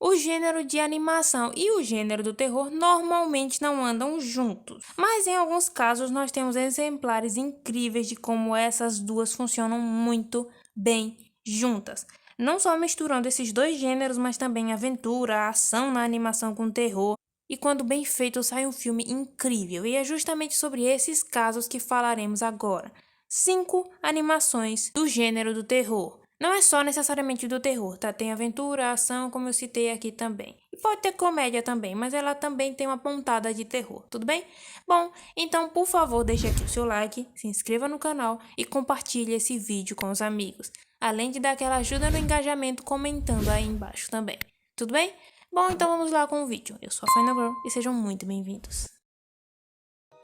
O gênero de animação e o gênero do terror normalmente não andam juntos, mas em alguns casos nós temos exemplares incríveis de como essas duas funcionam muito bem juntas. Não só misturando esses dois gêneros, mas também aventura, ação na animação com terror, e quando bem feito sai um filme incrível. E é justamente sobre esses casos que falaremos agora. 5 animações do gênero do terror. Não é só necessariamente do terror, tá? Tem aventura, ação, como eu citei aqui também. E pode ter comédia também, mas ela também tem uma pontada de terror, tudo bem? Bom, então por favor deixe aqui o seu like, se inscreva no canal e compartilhe esse vídeo com os amigos. Além de dar aquela ajuda no engajamento comentando aí embaixo também, tudo bem? Bom, então vamos lá com o vídeo. Eu sou a Final Girl e sejam muito bem-vindos.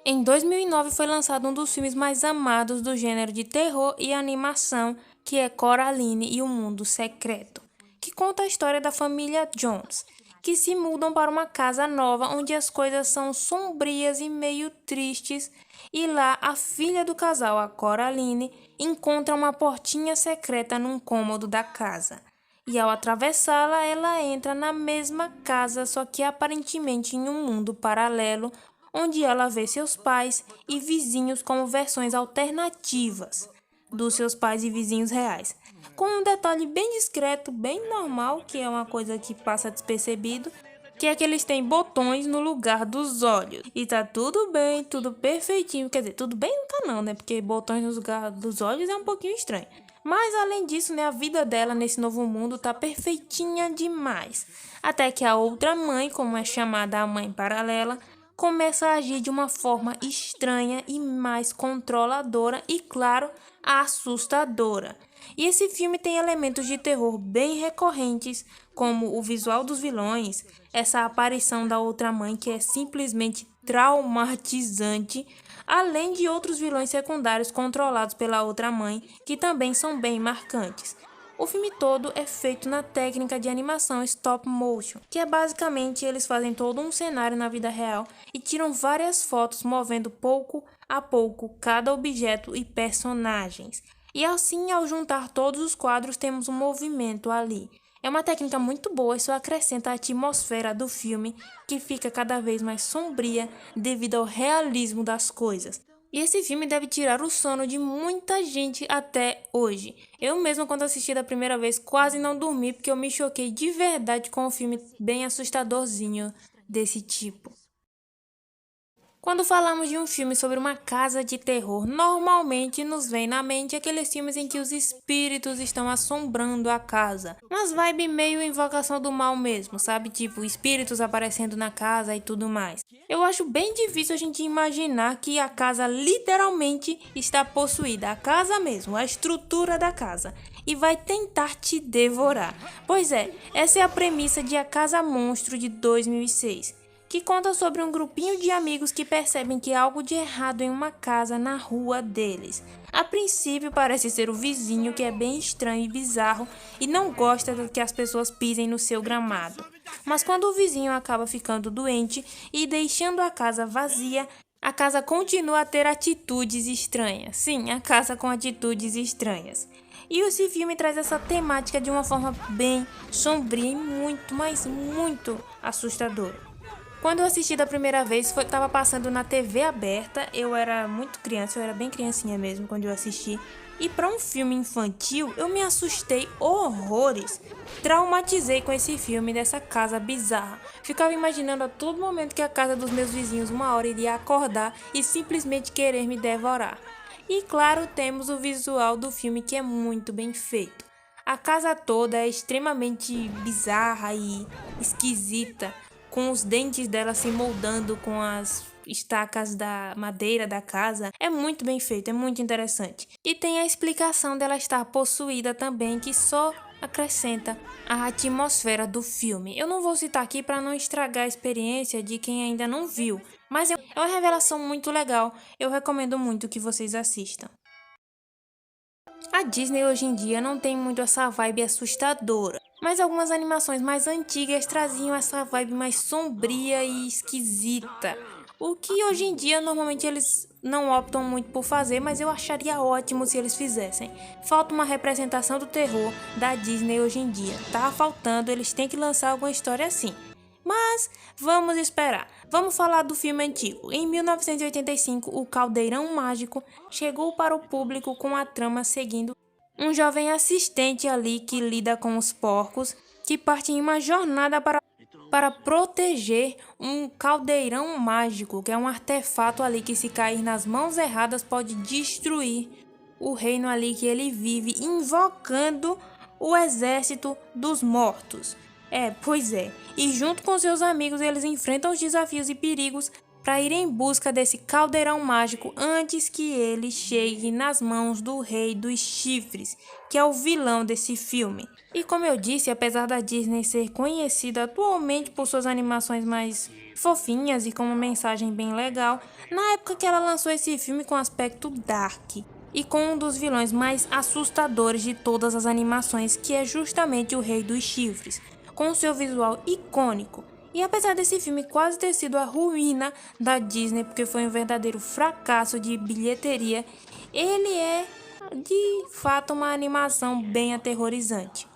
Em 2009 foi lançado um dos filmes mais amados do gênero de terror e animação, que é Coraline e o Mundo Secreto, que conta a história da família Jones, que se mudam para uma casa nova onde as coisas são sombrias e meio tristes, e lá a filha do casal, a Coraline, encontra uma portinha secreta num cômodo da casa. E ao atravessá-la, ela entra na mesma casa, só que aparentemente em um mundo paralelo, onde ela vê seus pais e vizinhos como versões alternativas dos seus pais e vizinhos reais. Com um detalhe bem discreto, bem normal, que é uma coisa que passa despercebido, que é que eles têm botões no lugar dos olhos. E tá tudo bem, tudo perfeitinho. Quer dizer, tudo bem não tá não, né? Porque botões no lugar dos olhos é um pouquinho estranho. Mas além disso, né, a vida dela nesse novo mundo tá perfeitinha demais. Até que a outra mãe, como é chamada a mãe paralela, começa a agir de uma forma estranha e mais controladora e, claro, assustadora. E esse filme tem elementos de terror bem recorrentes, como o visual dos vilões, essa aparição da outra mãe que é simplesmente traumatizante, além de outros vilões secundários controlados pela outra mãe, que também são bem marcantes. O filme todo é feito na técnica de animação stop motion, que é basicamente eles fazem todo um cenário na vida real e tiram várias fotos movendo pouco a pouco cada objeto e personagens. E assim, ao juntar todos os quadros, temos um movimento ali. É uma técnica muito boa e só acrescenta a atmosfera do filme, que fica cada vez mais sombria devido ao realismo das coisas. E esse filme deve tirar o sono de muita gente até hoje. Eu mesma, quando assisti da primeira vez, quase não dormi porque eu me choquei de verdade com um filme bem assustadorzinho desse tipo. Quando falamos de um filme sobre uma casa de terror, normalmente nos vem na mente aqueles filmes em que os espíritos estão assombrando a casa. Umas vibe meio Invocação do Mal mesmo, sabe? Tipo, espíritos aparecendo na casa e tudo mais. Eu acho bem difícil a gente imaginar que a casa literalmente está possuída, a casa mesmo, a estrutura da casa, e vai tentar te devorar. Pois é, essa é a premissa de A Casa Monstro de 2006. Que conta sobre um grupinho de amigos que percebem que há algo de errado em uma casa na rua deles. A princípio parece ser o vizinho, que é bem estranho e bizarro e não gosta de que as pessoas pisem no seu gramado. Mas quando o vizinho acaba ficando doente e deixando a casa vazia, a casa continua a ter atitudes estranhas. Sim, a casa com atitudes estranhas. E esse filme traz essa temática de uma forma bem sombria e muito, mas muito assustadora. Quando eu assisti da primeira vez, tava passando na TV aberta, eu era muito criança, eu era bem criancinha mesmo quando eu assisti. E para um filme infantil, eu me assustei horrores. Traumatizei com esse filme dessa casa bizarra. Ficava imaginando a todo momento que a casa dos meus vizinhos uma hora iria acordar e simplesmente querer me devorar. E claro, temos o visual do filme, que é muito bem feito. A casa toda é extremamente bizarra e esquisita, com os dentes dela se moldando com as estacas da madeira da casa. É muito bem feito, é muito interessante. E tem a explicação dela estar possuída também, que só acrescenta a atmosfera do filme. Eu não vou citar aqui para não estragar a experiência de quem ainda não viu, mas é uma revelação muito legal. Eu recomendo muito que vocês assistam. A Disney hoje em dia não tem muito essa vibe assustadora, mas algumas animações mais antigas traziam essa vibe mais sombria e esquisita. o que hoje em dia normalmente eles não optam muito por fazer, mas eu acharia ótimo se eles fizessem. Falta uma representação do terror da Disney hoje em dia, tá faltando, eles têm que lançar alguma história assim. Mas vamos esperar. Vamos falar do filme antigo. Em 1985, O Caldeirão Mágico chegou para o público com a trama seguindo um jovem assistente ali que lida com os porcos, que parte em uma jornada para proteger um caldeirão mágico, que é um artefato ali que, se cair nas mãos erradas, pode destruir o reino ali que ele vive, invocando o exército dos mortos. Pois é. E junto com seus amigos, eles enfrentam os desafios e perigos para ir em busca desse caldeirão mágico antes que ele chegue nas mãos do Rei dos Chifres, que é o vilão desse filme. E como eu disse, apesar da Disney ser conhecida atualmente por suas animações mais fofinhas e com uma mensagem bem legal, na época que ela lançou esse filme com aspecto dark e com um dos vilões mais assustadores de todas as animações, que é justamente o Rei dos Chifres, com seu visual icônico. E apesar desse filme quase ter sido a ruína da Disney, porque foi um verdadeiro fracasso de bilheteria, ele é de fato uma animação bem aterrorizante.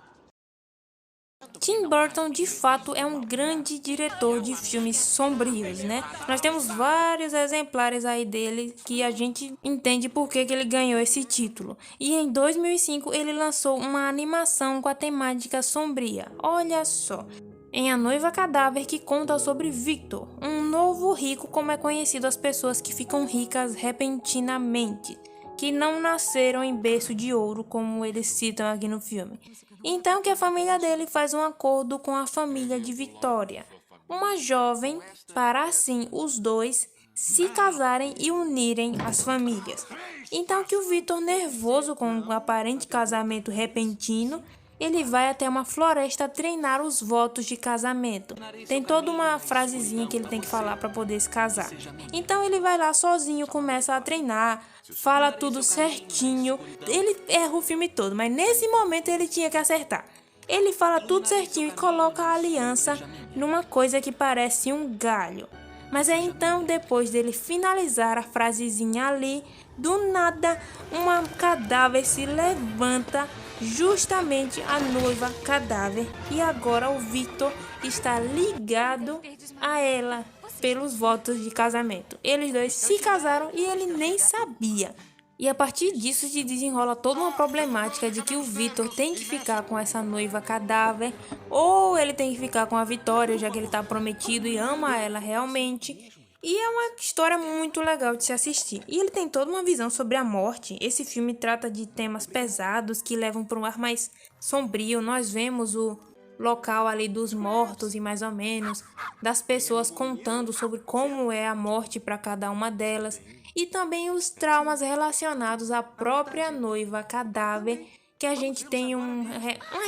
Tim Burton de fato é um grande diretor de filmes sombrios, né? Nós temos vários exemplares aí dele que a gente entende por que ele ganhou esse título. E em 2005 ele lançou uma animação com a temática sombria. Olha só! Em A Noiva Cadáver, que conta sobre Victor, um novo rico, como é conhecido as pessoas que ficam ricas repentinamente, que não nasceram em berço de ouro, como eles citam aqui no filme. Então que a família dele faz um acordo com a família de Victoria, uma jovem, para assim os dois se casarem e unirem as famílias. Então que o Victor, nervoso com o aparente casamento repentino, ele vai até uma floresta treinar os votos de casamento. Tem toda uma frasezinha que ele tem que falar para poder se casar. Então ele vai lá sozinho, começa a treinar, fala tudo certinho. Ele erra o filme todo, mas nesse momento ele tinha que acertar. Ele fala tudo certinho e coloca a aliança numa coisa que parece um galho. Mas é então, depois dele finalizar a frasezinha ali, do nada, um cadáver se levanta, justamente a noiva cadáver, e agora o Victor está ligado a ela pelos votos de casamento. Eles dois se casaram e ele nem sabia. E a partir disso se desenrola toda uma problemática de que o Victor tem que ficar com essa noiva cadáver, ou ele tem que ficar com a Vitória, já que ele está prometido e ama ela realmente. E é uma história muito legal de se assistir. E ele tem toda uma visão sobre a morte. Esse filme trata de temas pesados que levam para um ar mais sombrio. Nós vemos o local ali dos mortos e mais ou menos das pessoas contando sobre como é a morte para cada uma delas, e também os traumas relacionados à própria noiva cadáver, que a gente tem uma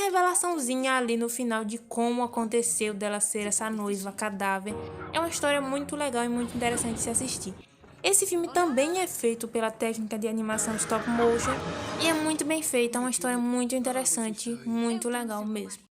revelaçãozinha ali no final de como aconteceu dela ser essa noiva cadáver. É uma história muito legal e muito interessante de se assistir. Esse filme também é feito pela técnica de animação stop motion e é muito bem feito, é uma história muito interessante, muito legal mesmo.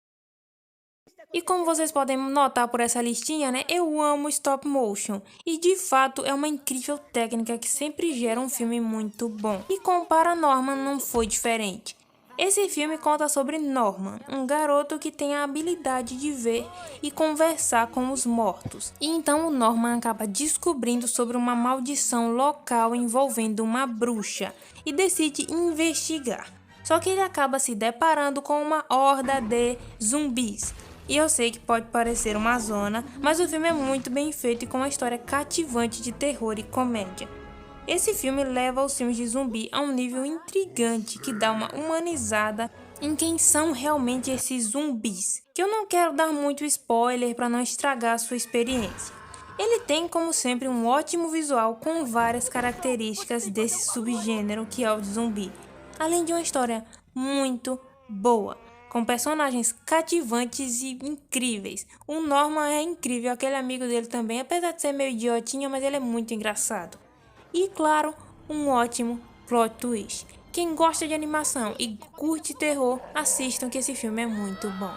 E como vocês podem notar por essa listinha, né, eu amo stop motion. E de fato é uma incrível técnica que sempre gera um filme muito bom. E com Paranorman não foi diferente. Esse filme conta sobre Norman, um garoto que tem a habilidade de ver e conversar com os mortos. E então o Norman acaba descobrindo sobre uma maldição local envolvendo uma bruxa e decide investigar. Só que ele acaba se deparando com uma horda de zumbis. E eu sei que pode parecer uma zona, mas o filme é muito bem feito e com uma história cativante de terror e comédia. Esse filme leva os filmes de zumbi a um nível intrigante que dá uma humanizada em quem são realmente esses zumbis, que eu não quero dar muito spoiler para não estragar a sua experiência. Ele tem, como sempre, um ótimo visual com várias características desse subgênero que é o zumbi, além de uma história muito boa, com personagens cativantes e incríveis. O Norman é incrível, aquele amigo dele também, apesar de ser meio idiotinha, mas ele é muito engraçado. E claro, um ótimo plot twist. Quem gosta de animação e curte terror, assistam que esse filme é muito bom.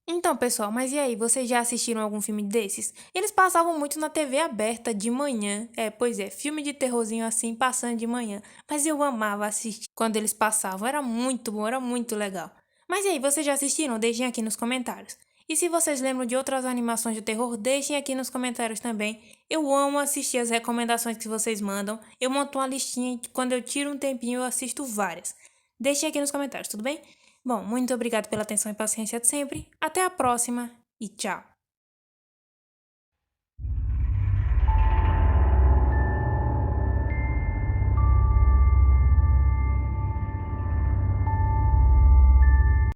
Então, pessoal, mas e aí, vocês já assistiram algum filme desses? Eles passavam muito na TV aberta de manhã. Pois é, filme de terrorzinho assim passando de manhã. Mas eu amava assistir quando eles passavam, era muito bom, era muito legal. Mas e aí, vocês já assistiram? Deixem aqui nos comentários. E se vocês lembram de outras animações de terror, deixem aqui nos comentários também. Eu amo assistir as recomendações que vocês mandam. Eu monto uma listinha e quando eu tiro um tempinho eu assisto várias. Deixem aqui nos comentários, tudo bem? Bom, muito obrigado pela atenção e paciência de sempre. Até a próxima e tchau!